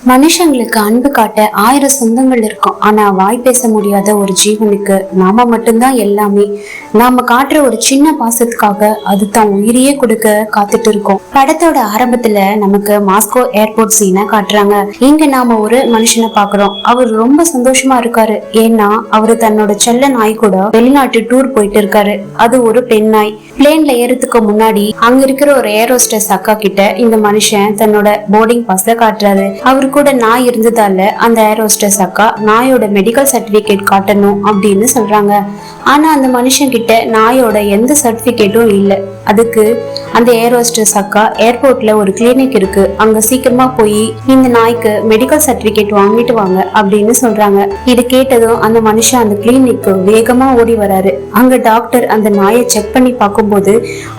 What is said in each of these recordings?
மனுஷங்களுக்கு அன்பு காட்ட 1000 சொந்தங்கள் இருக்கும். ஆனா வாய் பேச முடியாத ஒரு ஜீவனுக்கு நாம மட்டும்தான் எல்லாமே. நாம காட்டுற ஒரு சின்ன பாசத்துக்காக அது தான் உயிரையே கொடுக்க காத்துட்டு இருக்கோம். படத்தோட ஆரம்பத்துல நமக்கு மாஸ்கோ ஏர்போர்ட் சீனை காட்டுறாங்க. இங்க நாம ஒரு மனுஷனை பாக்குறோம். அவர் ரொம்ப சந்தோஷமா இருக்காரு. ஏன்னா அவரு தன்னோட செல்ல நாய் கூட வெளிநாட்டு டூர் போயிட்டு இருக்காரு. அது ஒரு பெண் நாய். பிளேன்ல ஏறதுக்கு முன்னாடி அங்க இருக்கிற ஒரு ஏரோஸ்டஸ் அக்கா கிட்ட இந்த மனுஷன் தன்னோட போர்டிங் பாஸ்ல காட்டுறாரு. அவரு கூட நாய் இருந்ததால அந்த ஏரோஸ்டஸ் அக்கா நாயோட மெடிக்கல் சர்டிபிகேட் காட்டணும் அப்படின்னு சொல்றாங்க. ஆனா அந்த மனுஷன் கிட்ட நாயோட எந்த சர்டிபிகேட்டும் இல்ல. அதுக்கு அந்த ஏரோஸ்டஸ் அக்கா ஏர்போர்ட்ல ஒரு கிளினிக் இருக்கு, அங்க சீக்கிரமா போய் இந்த நாய்க்கு மெடிக்கல் சர்டிபிகேட் வாங்கிட்டு வாங்க அப்படின்னு சொல்றாங்க. இது கேட்டதும் அந்த மனுஷன் அந்த கிளினிக்கு வேகமா ஓடி வராரு. அங்க டாக்டர் அந்த நாயை செக் பண்ணி பார்க்கும்போது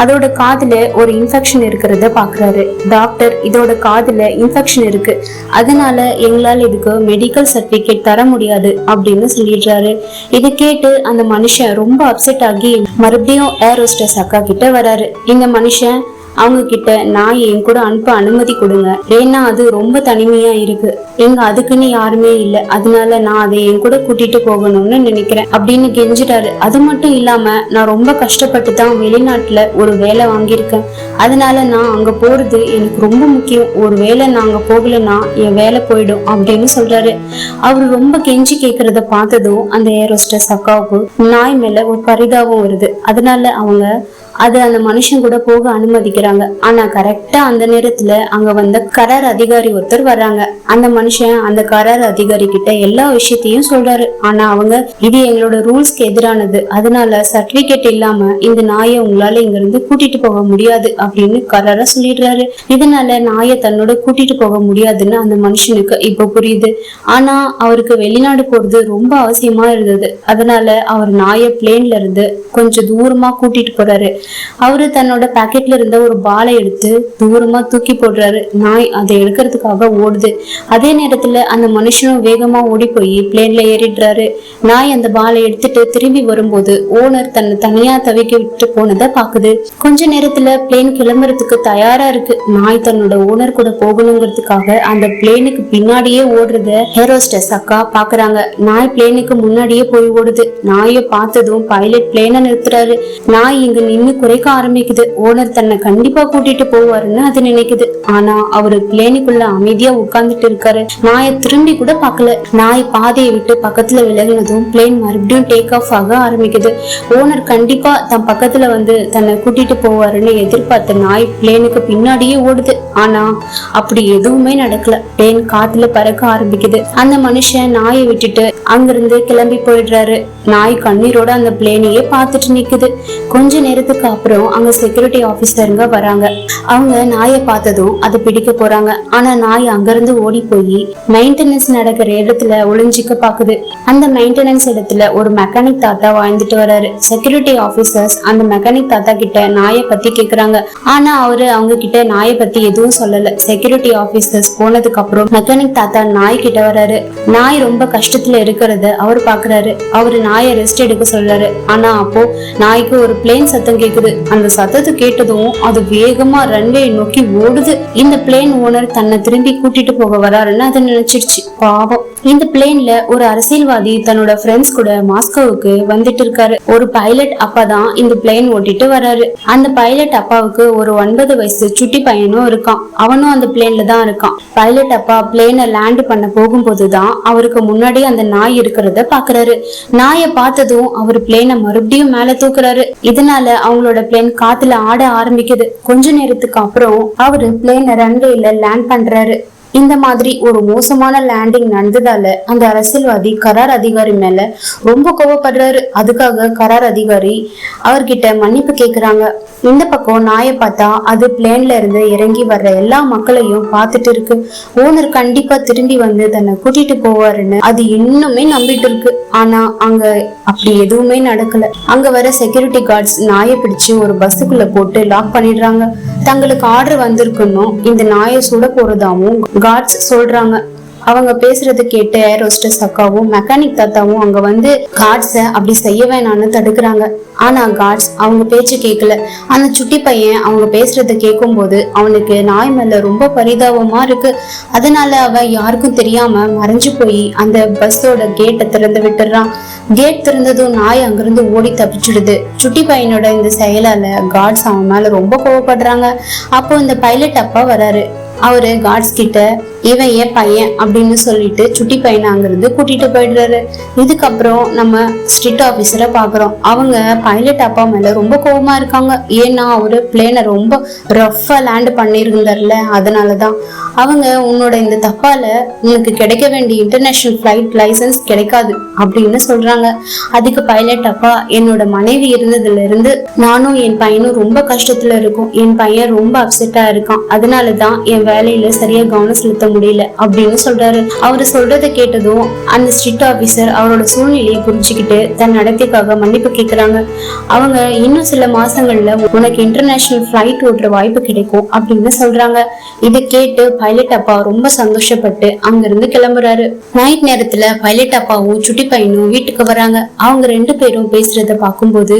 அதோட காதுல ஒரு இன்ஃபெக்ஷன் இருக்கிறத பாக்குறாரு. டாக்டர் இதோட காதுல இன்ஃபெக்ஷன் இருக்கு, அதனால எங்களால இதுக்கு மெடிக்கல் சர்டிபிகேட் தர முடியாது அப்படின்னு சொல்லிடுறாரு. இதை கேட்டு அந்த மனுஷன் ரொம்ப அப்செட் ஆகி மறுபடியும் ஏரோஸ்டஸ் அக்கா கிட்ட வராரு. இந்த மனுஷன் அவங்க கிட்ட நான் என் கூட அனுப்ப அனுமதி கொடுங்க, ஏன்னா அது ரொம்ப தனிமையா இருக்கு, எங்க அதுக்குன்னு யாருமே இல்ல, அதனால நான் அதை என் கூட கூட்டிட்டு போகணும்னு நினைக்கிறேன் அப்படின்னு கெஞ்சிட்டாரு. அது மட்டும் இல்லாம நான் ரொம்ப கஷ்டப்பட்டு தான் வெளிநாட்டுல ஒரு வேலை வாங்கியிருக்கேன், அதனால நான் அங்க போறது எனக்கு ரொம்ப முக்கியம், ஒரு வேலை நான் அங்க போகலன்னா என் வேலை போயிடும் அப்படின்னு சொல்றாரு. அவரு ரொம்ப கெஞ்சி கேக்குறத பார்த்ததும் அந்த ஏரோஸ்டஸ் அக்காவுக்கு நாய் மேல ஒரு பரிதாபம் வருது. அதனால அவங்க அந்த மனுஷன் கூட போக அனுமதிக்கிறாங்க. ஆனா கரெக்டா அந்த நேரத்துல அங்க வந்த கரார் அதிகாரி ஒருத்தர் வர்றாங்க. அந்த மனுஷன் அந்த கரார் அதிகாரி கிட்ட எல்லா விஷயத்தையும் சொல்றாரு. ஆனா அவங்க இது எங்களோட ரூல்ஸ்க்கு எதிரானது, அதனால சர்டிபிகேட் இல்லாம இந்த நாயை உங்களால இங்க இருந்து கூட்டிட்டு போக முடியாது அப்படின்னு கராரா சொல்லிடுறாரு. இதனால நாயை தன்னோட கூட்டிட்டு போக முடியாதுன்னு அந்த மனுஷனுக்கு இப்ப புரியுது. ஆனா அவருக்கு வெளிநாடு போறது ரொம்ப அவசியமா இருந்தது. அதனால அவர் நாயை பிளேன்ல இருந்து கொஞ்சம் தூரமா கூட்டிட்டு போறாரு. அவரு தன்னோட பாக்கெட்ல இருந்த ஒரு பாலை எடுத்து தூரமா தூக்கி போடுறாரு. நாய் அதை எடுக்கிறதுக்காக ஓடுது. அதே நேரத்துல அந்த மனுஷனும் வேகமா ஓடி போய் பிளேன்ல ஏறிடுறாரு. நாய் அந்த பாலை எடுத்துட்டு திரும்பி வரும்போது ஓனர் தன்னை தனியா தவிக்க விட்டு போனதை பாக்குது. கொஞ்ச நேரத்துல பிளேன் கிளம்புறதுக்கு தயாரா இருக்கு. நாய் தன்னோட ஓனர் கூட போகணுங்கிறதுக்காக அந்த பிளேனுக்கு பின்னாடியே ஓடுறத ஏரோஸ்டஸ் அக்கா பாக்குறாங்க. நாய் பிளேனுக்கு முன்னாடியே போய் ஓடுது. நாயை பார்த்ததும் பைலட் பிளேனை நிறுத்துறாரு. நாய் இங்க நின்னு குறைக்க ஆரம்பிக்குது. ஓனர் தன்னை கண்டிப்பா கூட்டிட்டு போவாருன்னு அது நினைக்குது. ஆனா அவரு பிளேனுக்குள்ள அமைதியா உட்கார்ந்துட்டு இருக்காரு. நாயை திரும்பி கூட பாக்கல. நாய் பாதையை விட்டு பக்கத்துல விலகினதும் பிளேன் மறுபடியும் டேக் ஆஃப் ஆக ஆரம்பிக்குது. ஓனர் கண்டிப்பா தன் பக்கத்துல வந்து தன்னை கூட்டிட்டு போவாருன்னு எதிர்பார்த்த நாய் பிளேனுக்கு பின்னாடியே ஓடுது. ஆனா அப்படி எதுவுமே நடக்கல. பிளேன் காத்துல பறக்க ஆரம்பிக்குது. அந்த மனுஷன் நாயை விட்டுட்டு அங்கிருந்து கிளம்பி போயிடுறாரு. நாய் கண்ணீரோட அந்த பிளேனையே பார்த்துட்டு நிக்குது. கொஞ்ச நேரத்துக்கு அப்புறம் அங்க செக்யூரிட்டி ஆபீசருங்க வராங்க. அவங்க நாயை பார்த்ததும் அதை பிடிக்க போறாங்க. ஆனா நாய் அங்கிருந்து ஓடி போய் மெயின்டெனன்ஸ் நடக்கிற இடத்துல ஒளிஞ்சிக்க பாக்குது. அந்த மெயின்டெனன்ஸ் இடத்துல ஒரு மெக்கானிக் தாத்தா வாழ்ந்துட்டு வர்றாரு. செக்யூரிட்டி ஆபீசர்ஸ் அந்த மெக்கானிக் தாத்தா கிட்ட நாயை பத்தி கேக்குறாங்க. ஆனா அவரு அவங்க கிட்ட நாயை பத்தி எதுவும் சொல்லல. செக்யூரிட்டி ஆபீசர்ஸ் போனதுக்கு அப்புறம் மெக்கானிக் தாத்தா நாய் கிட்ட வர்றாரு. நாய் ரொம்ப கஷ்டத்துல இருக்கிறத அவர் பாக்குறாரு. அவரு நாயை ரெஸ்ட் எடுக்க சொல்றாரு. ஆனா அப்போ நாய்க்கு ஒரு பிளேன் சத்தம் கேக்குது. அந்த சத்தத்தை கேட்டதும் அது வேகமா ரன்வே நோக்கி ஓடுது. இந்த பிளேன் ஓனர் தன்னை திரும்பி கூட்டிட்டு போக வராருன்னு அதை நினைச்சிருச்சு. பாவம். இந்த பிளேன்ல ஒரு அரசியல்வாதி தன்னோட ஃப்ரெண்ட்ஸ் கூட மாஸ்கோவுக்கு வந்துட்டு இருக்காரு. ஒரு பைலட் அப்பா தான் இந்த பிளேன் ஓட்டிட்டு வராரு. அந்த பைலட் அப்பாவுக்கு ஒரு 9 வயசு சுட்டி பையனும் இருக்கான். அவனும் அந்த பிளேன்ல தான் இருக்கான். பைலட் அப்பா பிளேனை லேண்ட் பண்ண போகும்போதுதான் அவருக்கு முன்னாடி அந்த நாய் இருக்கிறத பாக்குறாரு. நாயை பார்த்ததும் அவர் பிளேனை மறுபடியும் மேல தூக்குறாரு. இதனால அவங்களோட பிளேன் காத்துல ஆட ஆரம்பிக்குது. கொஞ்ச நேரத்துக்கு அப்புறம் அவரு பிளேனை ரன்வேல லேண்ட் பண்றாரு. இந்த மாதிரி ஒரு மோசமான லேண்டிங் நடந்ததால அந்த அரசியல்வாதி கரார் அதிகாரி மேல ரொம்ப கோவப்படுறாரு. அதுக்காக கரார் அதிகாரி அவர்கிட்ட மன்னிப்பு கேக்குறாங்க. இந்த பக்கம் நாயை பார்த்தா அது பிளேன்ல இருந்து இறங்கி வர்ற எல்லா மக்களையும் பார்த்துட்டு இருக்கு. ஓனர் கண்டிப்பா திரும்பி வந்து தன்னை கூட்டிட்டு போவாருன்னு அது இன்னுமே நம்பிட்டு இருக்கு. ஆனா அங்க அப்படி எதுவுமே நடக்கல. அங்க வர செக்யூரிட்டி கார்ட்ஸ் நாயை பிடிச்சு ஒரு பஸ்ஸுக்குள்ள போட்டு லாக் பண்ணிடுறாங்க. தங்களுக்கு ஆர்டர் வந்திருக்கணும் இந்த நாயை சுட போறதாவும் கார்ட்ஸ் சொல்றாங்க. அவங்க பேசுறது கேட்டு ஏர் ஹோஸ்டஸ் அக்காவும் மெக்கானிக் தாத்தாவும் அங்க வந்து கார்ட்ஸ அப்படி செய்ய வேணாம்னு தடுக்கிறாங்க. ஆனா கார்ட்ஸ் அவங்க பேச்சு கேட்கல. அந்த சுட்டி பையன் அவங்க பேசுறத கேட்கும் போது அவனுக்கு நாய் மேல ரொம்ப பரிதாபமா இருக்கு. அதனால அவன் யாருக்கும் தெரியாம மறைஞ்சு போய் அந்த பஸ்ஸோட கேட்டை திறந்து விட்டுறான். கேட் திறந்ததும் நாய் அங்கிருந்து ஓடி தப்பிச்சிடுது. சுட்டி பையனோட இந்த செயலால கார்ட்ஸ் அவன் மேல ரொம்ப கோவப்படுறாங்க. அப்போ இந்த பைலட் அப்பா வராரு. அவரு கார்ட்ஸ் கிட்ட இவன் ஏன் பையன் அப்படின்னு சொல்லிட்டு சுட்டி பையனை அங்கிருந்து கூட்டிட்டு போயிடுறாரு. இதுக்கப்புறம் நம்ம ஸ்ட்ரிட் ஆபீசரை பாக்குறோம். அவங்க பைலட் அப்பா மேல ரொம்ப கோபமா இருக்காங்க. ஏன்னா அவரு பிளேனை ரொம்ப ரஃபா லேண்ட் பண்ணிருந்தார்ல, அதனாலதான் அவங்க உன்னோட இந்த தப்பால உனக்கு கிடைக்க வேண்டிய இன்டர்நேஷனல் ஃபிளைட் லைசன்ஸ் கிடைக்காது அப்படின்னு சொல்றாங்க. அதுக்கு பைலட் அப்பா என்னோட மனைவி இருந்ததுல இருந்து நானும் என் பையனும் ரொம்ப கஷ்டத்துல இருக்கோம். என் பையன் ரொம்ப அப்செட்டா இருக்கான். அதனாலதான் என் வேலையில சரியா கவனம் செலுத்த முடியல அப்படின்னு சொல்றாரு. அவரு சொல்றதை கேட்டதும் அந்த ஸ்ட்ரிட் ஆபீசர் அவரோட சூழ்நிலையை புரிஞ்சுக்கிட்டு தன் நடத்தைக்காக மன்னிப்பு கேட்கிறாங்க. அவங்க இன்னும் சில மாசங்கள்ல உனக்கு இன்டர்நேஷனல் ஃபிளைட் ஓட்டுற வாய்ப்பு கிடைக்கும் அப்படின்னு சொல்றாங்க. இதை கேட்டு பைலட் அப்பா ரொம்ப சந்தோஷப்பட்டு அங்கிருந்து கிளம்புறாரு. நைட் நேரத்துல பைலட் அப்பாவும் சுட்டி பையனும் வீட்டுக்கு வராங்க. அவங்க ரெண்டு பேரும் பேசுறத பார்க்கும்போது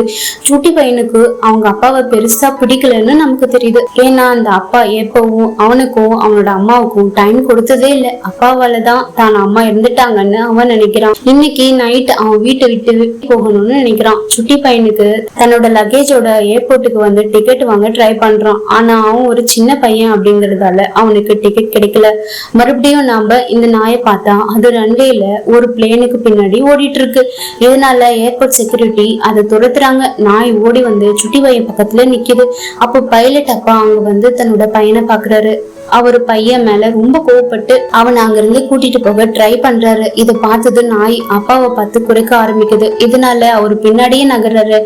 சுட்டி பையனுக்கு அவங்க அப்பாவை பெருசா பிடிக்கலன்னு நமக்கு தெரியுது. ஏன்னா அந்த அப்பா எப்பவும் அவனுக்கும் அவனோட அம்மாவுக்கும் டைம் கொடுத்ததே இல்ல. அப்பாவாலதான் தான் அம்மா இருந்துட்டாங்கன்னு அவன் நினைக்கிறான். இன்னைக்கு நைட் அவன் வீட்டை விட்டு போகணும்னு நினைக்கிறான். சுட்டி பையனுக்கு தன்னோட லக்கேஜோட ஏர்போர்ட்டுக்கு வந்து டிக்கெட் வாங்க ட்ரை பண்றான். ஆனா அவன் ஒரு சின்ன பையன் அப்படிங்கறதால அவனுக்கு டிக்கெட் கிடைக்கல. மறுபடியும் நாம இந்த நாயை பார்த்தா அது ரன்வேல ஒரு பிளேனுக்கு பின்னாடி ஓடிட்டு இருக்கு. இதனால ஏர்போர்ட் செக்யூரிட்டி அதை துரத்துறாங்க. நாய் ஓடி வந்து சுட்டி பையன் பக்கத்துல நிக்குது. அப்போ பைலட் அப்பா அங்க வந்து தன்னோட பையனை பாக்குறாரு. அவரு பையன் மேல ரொம்ப கோவப்பட்டு அவனை அங்கிருந்து கூட்டிட்டு போக ட்ரை பண்றாரு. இதை பார்த்தது நாய் அப்பாவை பார்த்து குறைக்க ஆரம்பிக்குது. இதனால அவரு பின்னாடியே நகர்றாரு.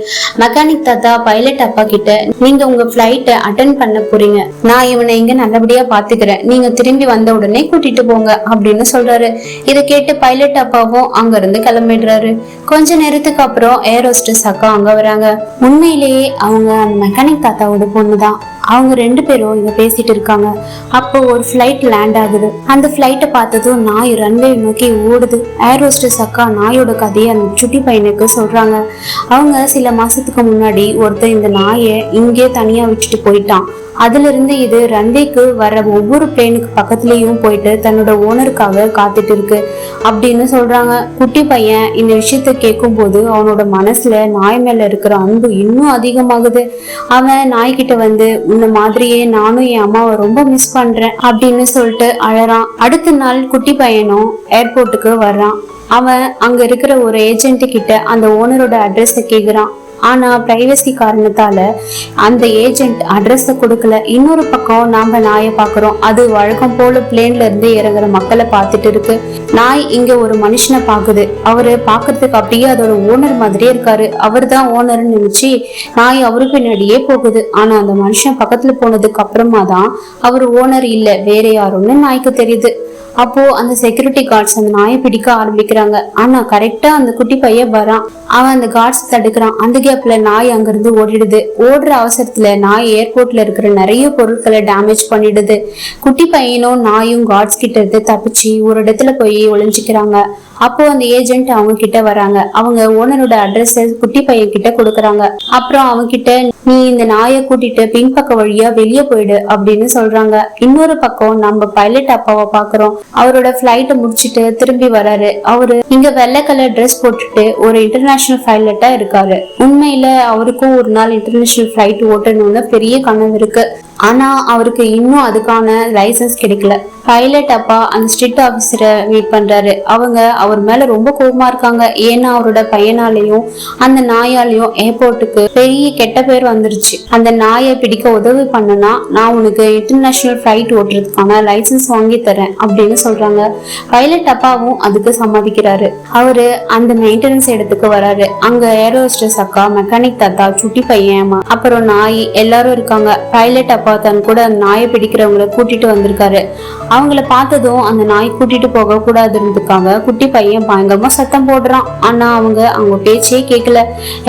மெக்கானிக் தாத்தா பைலட் அப்பா கிட்ட நீங்க உங்க பிளைட்ட அட்டென்ட் பண்ண போறீங்க, நான் இவனை இங்க நல்லபடியா பாத்துக்கிறேன், நீங்க திரும்பி வந்த உடனே கூட்டிட்டு போங்க அப்படின்னு சொல்றாரு. இதை கேட்டு பைலட் அப்பாவும் அங்க இருந்து கிளம்பிடுறாரு. கொஞ்ச நேரத்துக்கு அப்புறம் ஏர் ஹோஸ்டஸ் அக்கா அங்க வராங்க. உண்மையிலேயே அவங்க அந்த மெக்கானிக் தாத்தாவோட பொண்ணுதான். அவங்க ரெண்டு பேரும் இங்க பேசிட்டு இருக்காங்க. அப்போ ஒரு ஃபிளைட் லேண்ட் ஆகுது. அந்த ஃபிளைட்டை பார்த்ததும் நாய் ரன்வே நோக்கி ஓடுது. ஏர் ஹோஸ்டஸ் அக்கா நாயோட கதையை அந்த சுட்டி பையனுக்கு சொல்றாங்க. அவங்க சில மாசத்துக்கு முன்னாடி ஒருத்தர் இந்த நாயை இங்கே தனியா விட்டுட்டு போயிட்டான். அதுல இருந்து இது ரன்வேக்கு வர ஒவ்வொரு பிளேனுக்கு பக்கத்துலயும் போயிட்டு தன்னோட ஓனருக்காக காத்துட்டு இருக்கு அப்படின்னு சொல்றாங்க. குட்டி பையன் இந்த விஷயத்த கேட்கும் போது அவனோட மனசுல நாய் மேல இருக்கிற அன்பு இன்னும் அதிகமாகுது. அவன் நாய்கிட்ட வந்து உன்ன மாதிரியே நானும் என் அம்மாவை ரொம்ப மிஸ் பண்றேன் அப்படின்னு சொல்லிட்டு அழறான். அடுத்த நாள் குட்டி பையனும் ஏர்போர்ட்டுக்கு வர்றான். அவன் அங்க இருக்கிற ஒரு ஏஜென்ட் கிட்ட அந்த ஓனரோட அட்ரஸ கேக்குறான். ஆனா பிரைவசி காரணத்தால அந்த ஏஜென்ட் அட்ரஸ கொடுக்கல. இன்னொரு பக்கம் நாம நாயை பாக்குறோம். அது வழக்கம் போல பிளேன்ல இருந்து இறங்குற மக்களை பார்த்துட்டு இருக்கு. நாய் இங்க ஒரு மனுஷனை பாக்குது. அவரு பாக்குறதுக்கு அப்படியே அதோட ஓனர் மாதிரியே இருக்காரு. அவர் தான் ஓனர்னு நினைச்சு நாய் அவரு பின்னாடியே போகுது. ஆனா அந்த மனுஷன் பக்கத்துல போனதுக்கு அப்புறமா தான் அவர் ஓனர் இல்ல வேற யாருன்னு நாய்க்கு தெரியுது. அப்போ அந்த செக்யூரிட்டி கார்ட்ஸ் அந்த நாயை பிடிக்க ஆரம்பிக்கிறாங்க. ஆனா கரெக்டா அந்த குட்டி பையன் வரான். அவன் அந்த கார்ட்ஸ் தடுக்கிறான். அந்த கேப்ல நாய் அங்கிருந்து ஓடிடுது. ஓடுற அவசரத்துல நாய் ஏர்போர்ட்ல இருக்கிற நிறைய பொருட்களை டேமேஜ் பண்ணிடுது. குட்டி பையனும் நாயும் கார்ட்ஸ் கிட்ட இருந்து தப்பிச்சு ஒரு இடத்துல போய் ஒளிஞ்சுக்கிறாங்க. அப்போ அந்த ஏஜென்ட் அவங்க கிட்ட வராங்க. அவங்க ஓனரோட அட்ரஸ் குட்டி பையன் கிட்ட கொடுக்கறாங்க. அப்புறம் அவங்க கிட்ட நீ இந்த நாயை கூட்டிட்டு பின்பக்க வழியா வெளியே போயிடு அப்படின்னு சொல்றாங்க. இன்னொரு பக்கம் நம்ம பைலட் அப்பாவை பாக்குறோம். அவரோட பிளைட்ட முடிச்சுட்டு திரும்பி வராரு. அவரு இங்க வெள்ளை கலர் ட்ரெஸ் போட்டுட்டு ஒரு இன்டர்நேஷனல் பைலட்டா இருக்காரு. உண்மையில அவருக்கும் ஒரு நாள் இன்டர்நேஷனல் பிளைட் ஓட்டணும்னு பெரிய கனவு இருக்கு. ஆனா அவருக்கு இன்னும் அதுக்கான லைசன்ஸ் கிடைக்கல. பைலட் அப்பா அந்த ஸ்ட்ரிட் ஆபீசரை மீட் பண்றாரு. அவங்க அவர் மேல ரொம்ப கோபமா இருக்காங்க. ஏன்னா அவரோட பையனாலையும் அந்த நாயாலையும் ஏர்போர்ட்டுக்கு பெரிய கெட்ட பேர் வந்துருச்சு. அந்த நாயை பிடிக்க உதவி பண்ணனா நான் உனக்கு இன்டர்நேஷனல் பிளைட் ஓட்டுறதுக்கான லைசன்ஸ் வாங்கி தரேன் அப்படின்னு சொல்றாங்க. பைலட் அப்பாவும் அதுக்கு சம்மதிக்கிறாரு. அவரு அந்த மெயின்டெனன்ஸ் இடத்துக்கு வராரு. அங்க ஏர் ஹோஸ்டஸ் அக்கா, மெக்கானிக் தாத்தா, சுட்டி பையன், அப்புறம் நாய் எல்லாரும் இருக்காங்க. பைலட் அப்பா அப்பா தன் கூட அந்த நாயை பிடிக்கிறவங்கள கூட்டிட்டு வந்திருக்காரு. அவங்கள பார்த்ததும் அந்த நாய் கூட்டிட்டு போக கூடாதுன்றதுக்காக குட்டி பையன் பயங்கரமா சத்தம் போடுறான். ஆனா அவங்க பேச்சே கேட்கல.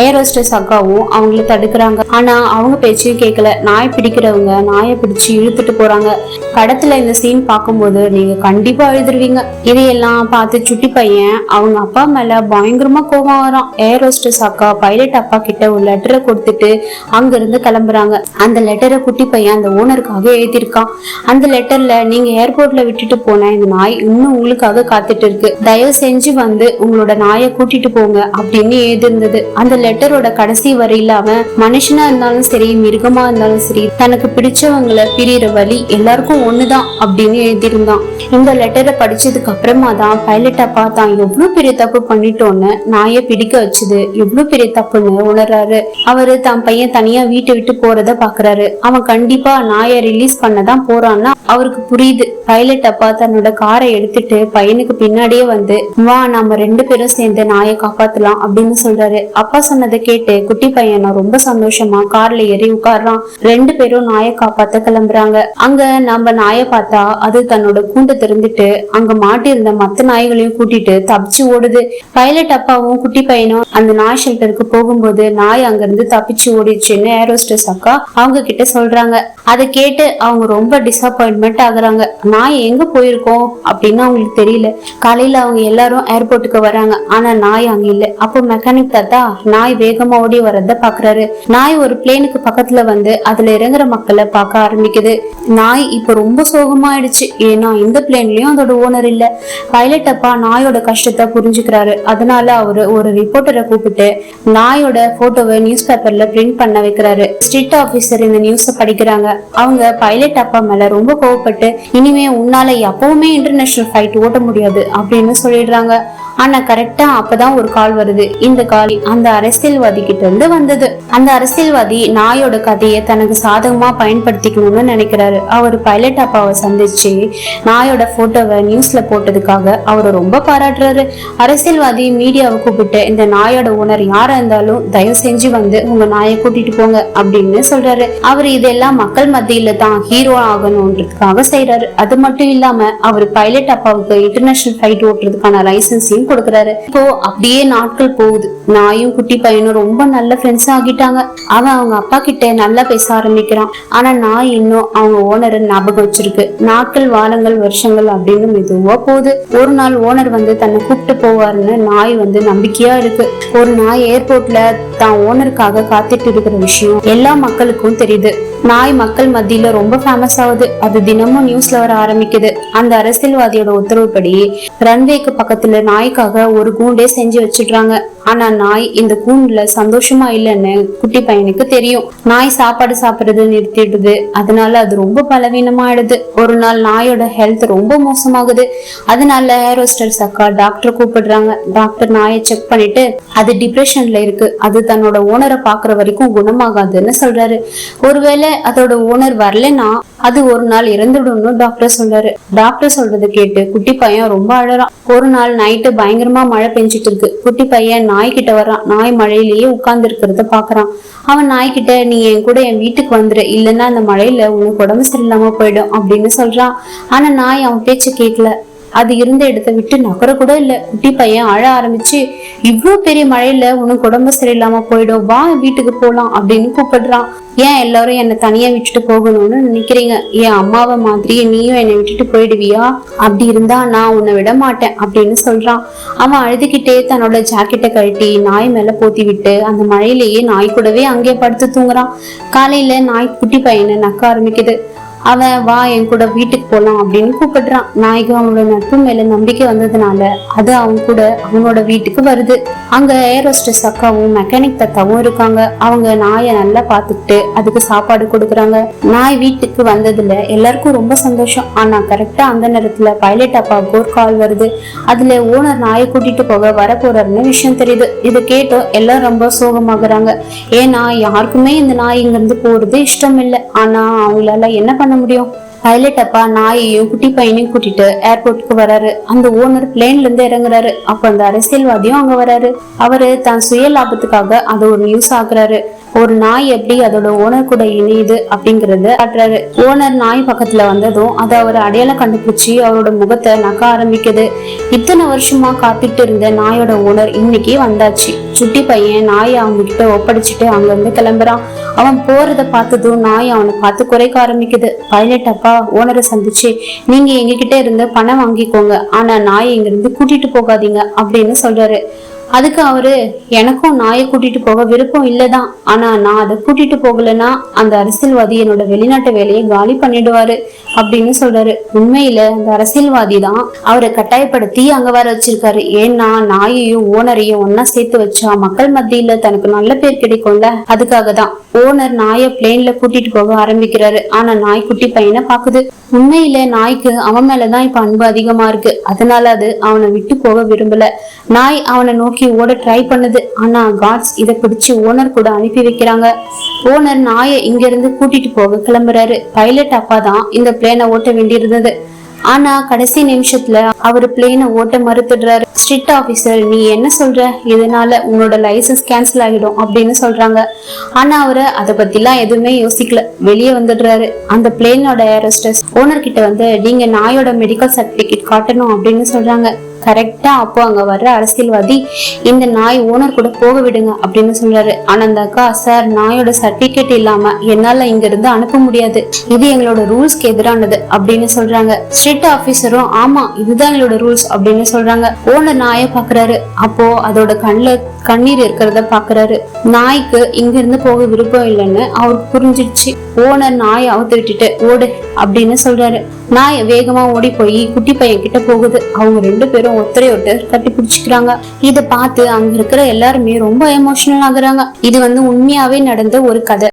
ஏர் ஹோஸ்டஸ் அக்காவும் அவங்கள தடுக்கிறாங்க. ஆனா அவங்க பேச்சையும் கேட்கல. நாய் பிடிக்கிறவங்க நாயை பிடிச்சு இழுத்துட்டு போறாங்க. படத்துல இந்த சீன் பார்க்கும்போது நீங்க கண்டிப்பா எழுதிருவீங்க. இதையெல்லாம் பார்த்து சுட்டி பையன் அவங்க அப்பா மேல பயங்கரமா கோபம் வரான். ஏர் ஹோஸ்டஸ் அக்கா பைலட் அப்பா கிட்ட ஒரு லெட்டரை கொடுத்துட்டு அங்க இருந்து கிளம்புறாங்க. அந்த லெட்டரை குட்டி பையன் அந்த ஓனருக்காக எழுதியிருக்கான். அந்த லெட்டர்ல நீங்க ஏர்போர்ட்ல விட்டுட்டு போன இந்த நாய் இன்னும் உங்களுக்காக காத்துட்டு இருக்கு, தயவு செஞ்சு வந்து உங்களோட நாயை கூட்டிட்டு போங்க அப்படின்னு எழுதிருந்தது. அந்த லெட்டரோட கடைசி வரையில அவன் மனுஷனா இருந்தாலும் சரி மிருகமா இருந்தாலும் சரி தனக்கு பிடிச்சவங்களை பிரிகிற வழி எல்லாருக்கும் ஒண்ணுதான் அப்படின்னு எழுதியிருந்தான். இந்த லெட்டரை படிச்சதுக்கு அப்புறமா தான் பைலட் அப்பா தான் எவ்வளவு பெரிய தப்பு பண்ணிட்டோன்னு நாயை பிடிக்க வச்சது எவ்வளவு பெரிய தப்புன்னு உணர்றாரு. அவரு தான் பையன் தனியா வீட்டை விட்டு போறத பாக்குறாரு. அவன் கண்டிப்பா நாயை ரிலீஸ் பண்ணதான் போறான்னா அவருக்கு புரியுது. பைலட் அப்பா தன்னோட காரை எடுத்துட்டு பையனுக்கு பின்னாடியே வந்து வா நம்ம 2 பேரும் சேர்ந்து நாயை காப்பாத்தலாம் அப்படின்னு சொல்றாரு. அப்பா சொன்னதை கேட்டு குட்டி பையன் ரொம்ப சந்தோஷமா கார்ல ஏறி உட்கார்றான். 2 பேரும் நாயை காப்பாத்த கிளம்புறாங்க. அங்க நம்ம நாயை பார்த்தா அது தன்னோட கூண்டை திறந்துட்டு அங்க மாட்டிருந்த மத்த நாய்களையும் கூட்டிட்டு தப்பிச்சு ஓடுது. பைலட் அப்பாவும் குட்டி பையனும் அந்த நாய் ஷெல்டருக்கு போகும்போது நாய் அங்க இருந்து தப்பிச்சு ஓடிச்சுன்னு ஏர் ஹோஸ்டஸ் அக்கா அவங்க கிட்ட சொல்றாங்க. அதை கேட்டு அவங்க ரொம்ப டிசப்பாயின்மெண்ட் ஆகுறாங்க. நாய் எங்க போயிருக்கோம் அப்படின்னு அவங்களுக்கு தெரியல. காலையில அவங்க எல்லாரும் ஏர்போர்ட்டுக்கு வராங்க. ஆனா நாய் அங்க இல்ல. அப்போ மெக்கானிக் தாத்தா நாய் வேகமா ஓடி வர்றத பாக்குறாரு. நாய் ஒரு பிளேனுக்கு பக்கத்துல வந்து அதுல இறங்குற மக்களை பார்க்க ஆரம்பிக்குது. நாய் இப்ப ரொம்ப சோகமாயிடுச்சு. ஏன்னா இந்த பிளேன்லயும் அதோட ஓனர் இல்ல. பைலட் அப்பா நாயோட கஷ்டத்தை புரிஞ்சுக்கிறாரு. அதனால அவரு ஒரு ரிப்போர்ட்டரை கூப்பிட்டு நாயோட போட்டோவை நியூஸ் பேப்பர்ல பிரிண்ட் பண்ண வைக்கிறாரு. ஸ்ட்ரீட் ஆபீசர் இந்த நியூஸ படிக்கிறாங்க. அவங்க பைலட் அப்பா மேல ரொம்ப கோவப்பட்டு இனிமே உன்னால எப்பவுமே இன்டர்நேஷனல் ஃபிளைட் ஓட்ட முடியாது அப்படின்னு சொல்லிடுறாங்க. ஆனா கரெக்டா அப்பதான் ஒரு கால் வருது. இந்த கால் அந்த அரசியல்வாதி கிட்ட இருந்து வந்தது. அந்த அரசியல்வாதி நாயோட கதையை தனக்கு சாதகமா பயன்படுத்திக்கணும்னு நினைக்கிறாரு. அவர் பைலட் அப்பாவை சந்திச்சு நாயோட போட்டோவை நியூஸ்ல போட்டதுக்காக அவரை ரொம்ப பாராட்டுறாரு. அரசியல்வாதி மீடியாவை கூப்பிட்டு இந்த நாயோட ஓனர் யாரா இருந்தாலும் தயவு செஞ்சு வந்து உங்க நாயை கூட்டிட்டு போங்க அப்படின்னு சொல்றாரு. அவர் இதெல்லாம் மக்கள் மத்தியில தான் ஹீரோ ஆகணும்ன்றதுக்காக செய்யறாரு. அது மட்டும் இல்லாம அவர் பைலட் அப்பாவுக்கு இன்டர்நேஷனல் ஃபிளைட் ஓட்டுறதுக்கான லைசன்ஸையும் கொடுக்கறாரு. இப்போ அப்படியே நாட்கள் போகுது. நாயும் குட்டி பையனும் ரொம்ப நல்ல ஃப்ரெண்ட்ஸ் ஆகிட்டாங்க. அவன் அவங்க அப்பா கிட்ட நல்லா பேச ஆரம்பிக்கிறான். ஆனா நாய் இன்னும் அவங்க ஓனரை ஞாபகம் வச்சிருக்கு. நாட்கள் வாரங்கள் வருஷங்கள் அப்படின்னு மெதுவா போகுது. ஒரு நாள் ஓனர் வந்து தன்னை கூப்பிட்டு போவாருன்னு நாய் வந்து நம்பிக்கையா இருக்கு. ஒரு நாய் ஏர்போர்ட்ல தான் ஓனருக்காக காத்துட்டு இருக்கிற விஷயம் எல்லா மக்களுக்கும் தெரியுது. நாய் மக்கள் மத்தியில ரொம்ப ஃபேமஸ் ஆகுது. அது தினமும் நியூஸ்ல வர ஆரம்பிக்குது. அந்த அரசியல்வாதியோட உத்தரவுப்படி ரன்வேக்கு பக்கத்துல நாய்க்காக ஒரு கூண்டே செஞ்சு வச்சிடுறாங்க. ஆனா நாய் இந்த கூண்டுல சந்தோஷமா இல்லைன்னு குட்டி பையனுக்கு தெரியும். நாய் சாப்பாடு சாப்பிடுறது நிறுத்திடுது. அதனால அது ரொம்ப பலவீனமாயிடுது. ஒரு நாள் நாயோட ஹெல்த் ரொம்ப மோசமாகுது. அதனால ஏர் ஹோஸ்டஸ் அக்கா டாக்டர் கூப்பிடுறாங்க. டாக்டர் நாயை செக் பண்ணிட்டு அது டிப்ரெஷன்ல இருக்கு, அது தன்னோட ஓனரை பாக்குற வரைக்கும் குணமாகாதுன்னு சொல்றாரு. ஒருவேளை அதோட ஓனர் வரலன்னா அது ஒரு நாள் இறந்துடும்னு டாக்டர் சொல்றாரு. டாக்டர் சொல்றதை கேட்டு குட்டி பையன் ரொம்ப அழறான். ஒரு நாள் நைட்டு பயங்கரமா மழை பெஞ்சிட்டு இருக்கு. குட்டி பையன் நாய் கிட்ட வர்றான். நாய் மழையிலேயே உட்கார்ந்து இருக்கிறத பாக்குறான். அவன் நாய்கிட்ட நீ என் கூட என் வீட்டுக்கு வந்துரு, இல்லைன்னா அந்த மழையில உனக்கு உடம்பு சரியில்லாம போயிடும் அப்படின்னு சொல்றான். ஆனா நாய் அவன் பேச்ச கேட்கல. அது இருந்த இடத்த விட்டு நகர கூட இல்ல. குட்டி பையன் அழ ஆரம்பிச்சு இவ்வளவு பெரிய மழையில உனக்கு உடம்பு சரியில்லாம போயிடும், வா வீட்டுக்கு போலாம் அப்படின்னு கூப்பிடுறான். ஏன் எல்லாரும் என்னை தனியா விட்டுட்டு போகணும்னு நினைக்கிறீங்க? என் அம்மாவை மாதிரி நீயும் என்னை விட்டுட்டு போயிடுவியா? அப்படி இருந்தா நான் உன்னை விட மாட்டேன் அப்படின்னு சொல்றான். அவன் அழுதுகிட்டே தன்னோட ஜாக்கெட்டை கழட்டி நாய் மேல போத்தி விட்டு அந்த மழையிலேயே நாய் கூடவே அங்கே படுத்து தூங்குறான். காலையில நாய் குட்டி பையனை நக்க ஆரம்பிக்குது. அவன் வா என் கூட வீட்டுக்கு போலாம் அப்படின்னு கூப்பிடுறான். நாய்க்கு அவனோட நட்பு மேல நம்பிக்கை வந்ததுனால அது அவங்க கூட அவனோட வீட்டுக்கு வருது. அங்க ஏர் ஹோஸ்டஸ் அக்காவும் மெக்கானிக் தாத்தாவும் இருக்காங்க. அவங்க நாயை நல்லா பாத்துக்கிட்டு அதுக்கு சாப்பாடு கொடுக்குறாங்க. நாய் வீட்டுக்கு வந்ததுல எல்லாருக்கும் ரொம்ப சந்தோஷம். ஆனா கரெக்டா அந்த நேரத்துல பைலட் அப்பாவுக்கு ஒரு கால் வருது. அதுல ஓனர் நாயை கூட்டிட்டு போக வர போறாருன்னு விஷயம் தெரியுது. இதை கேட்டோம் எல்லாரும் ரொம்ப சோகமாகறாங்க. ஏன்னா யாருக்குமே இந்த நாய் இங்க இருந்து போறது இஷ்டம் இல்லை. ஆனா அவங்களால என்ன பண்ண முடியும்? பைலட் அப்பா நாயையும் குட்டி பையனையும் கூட்டிட்டு ஏர்போர்ட்டுக்கு வராரு. அந்த ஓனர் பிளேன்ல இருந்து இறங்குறாரு. அப்ப அந்த அரசியல்வாதியும் அங்க வராரு. அவரு தான் சுய லாபத்துக்காக அதை ஒரு நியூஸ் ஆக்குறாரு. ஒரு நாய் எப்படி அதோட ஓனர் கூட இணையுது அப்படிங்கறத காட்டுறாரு. ஓனர் நாய் பக்கத்துல வந்ததும் அதை அவர் அடையாளம் கண்டுபிடிச்சு அவரோட முகத்தை நக்க ஆரம்பிக்குது. இத்தனை வருஷமா காத்துட்டு இருந்த நாயோட ஓனர் இன்னைக்கு வந்தாச்சு. சுட்டி பையன் நாயை அவங்க கிட்ட ஒப்படைச்சிட்டு அங்க இருந்து கிளம்புறான். அவன் போறத பார்த்ததும் நாய் அவனை பார்த்து குறைக்க ஆரம்பிக்குது. பைலட் அப்பா ஓனரை சந்திச்சு, நீங்க எங்க கிட்ட இருந்து பணம் வாங்கிக்கோங்க, ஆனா நாயை இங்க இருந்து கூட்டிட்டு போகாதீங்க அப்படின்னு சொல்றாரு. அதுக்கு அவரு, எனக்கும் நாயை கூட்டிட்டு போக விருப்பம் இல்லதான், ஆனா நான் அதை கூட்டிட்டு போகலன்னா அந்த அரசியல்வாதி என்னோட வெளிநாட்டு வேலையை காலி பண்ணிடுவாரு அப்படின்னு சொல்றாரு. உண்மையில அந்த அரசியல்வாதி தான் அவரை கட்டாயப்படுத்தி அங்க வர வச்சிருக்காரு. ஏன்னா நாயையும் ஓனரையும் ஒன்னா சேர்த்து வச்சா மக்கள் மத்தியில தனக்கு நல்ல பேர் கிடைக்கும்ல, அதுக்காக தான் ஓனர் நாயை பிளேன்ல கூட்டிட்டு போக ஆரம்பிக்கிறாரு. ஆனா நாய் குட்டி பையனை பாக்குது. உண்மையில நாய்க்கு அவன் மேலதான் இப்ப அன்பு அதிகமா இருக்கு. அதனால அது அவனை விட்டு போக விரும்பல. நாய் அவனை நோக்கி ஓட ட்ரை பண்ணுது. ஆனா காட்ஸ் இதை பிடிச்சு ஓனர் கூட அனுப்பி வைக்கிறாங்க. ஓனர் நாயை இங்க இருந்து கூட்டிட்டு போக கிளம்புறாரு. பைலட் அப்பா தான் இந்த பிளேனை ஓட்ட வேண்டியிருந்தது. ஆனா கடைசி நிமிஷத்துல அவரு பிளேனை ஓட்ட மறுத்துடுறாரு. ஸ்ட்ரிக்ட் ஆபீசர், நீ என்ன சொல்ற, இதனால உன்னோட லைசன்ஸ் கேன்சல் ஆகிடும் அப்படின்னு சொல்றாங்க. ஆனா அவரு அதை பத்தி எல்லாம் எதுவுமே யோசிக்கல, வெளியே வந்துடுறாரு. அந்த பிளேனோட ஏரோஸ்டஸ் ஓனர் கிட்ட வந்து, நீங்க நாயோட மெடிக்கல் சர்டிபிகேட் காட்டணும் அப்படின்னு சொல்றாங்க. கரெக்டா அப்போ அங்க வர்ற அரசியல்வாதி, இந்த நாய் ஓனர் கூட போக விடுங்க அப்படின்னு சொல்றாரு. ஆனா அந்த அக்கா, சார் நாயோட சர்டிபிகேட் இல்லாம என்னால இங்க இருந்து அனுப்ப முடியாது, இது எங்களோட ரூல்ஸ்க்கு எதிரானது அப்படின்னு சொல்றாங்க. ஸ்ட்ரிக்ட் ஆபீசரும், ஆமா இதுதான் எங்களோட ரூல்ஸ் அப்படின்னு சொல்றாங்க. ஓனர் நாயை பாக்குறாரு. அப்போ அதோட கண்ணுல கண்ணீர் இருக்கிறத பாக்குறாரு. நாய்க்கு இங்க இருந்து போக விருப்பம் இல்லைன்னு அவருக்கு புரிஞ்சிடுச்சு. ஓனர் நாயை அவுத்து விட்டுட்டு ஓடு அப்படின்னு சொல்றாரு. நாய் வேகமா ஓடி போய் குட்டி பையன் கிட்ட போகுது. அவங்க ரெண்டு பேரும் ஒத்தரையோட்டு கட்டி பிடிச்சிக்கிறாங்க. இத பார்த்து அங்க இருக்கிற எல்லாருமே ரொம்ப எமோஷனல் ஆகுறாங்க. இது உண்மையாவே நடந்த ஒரு கதை.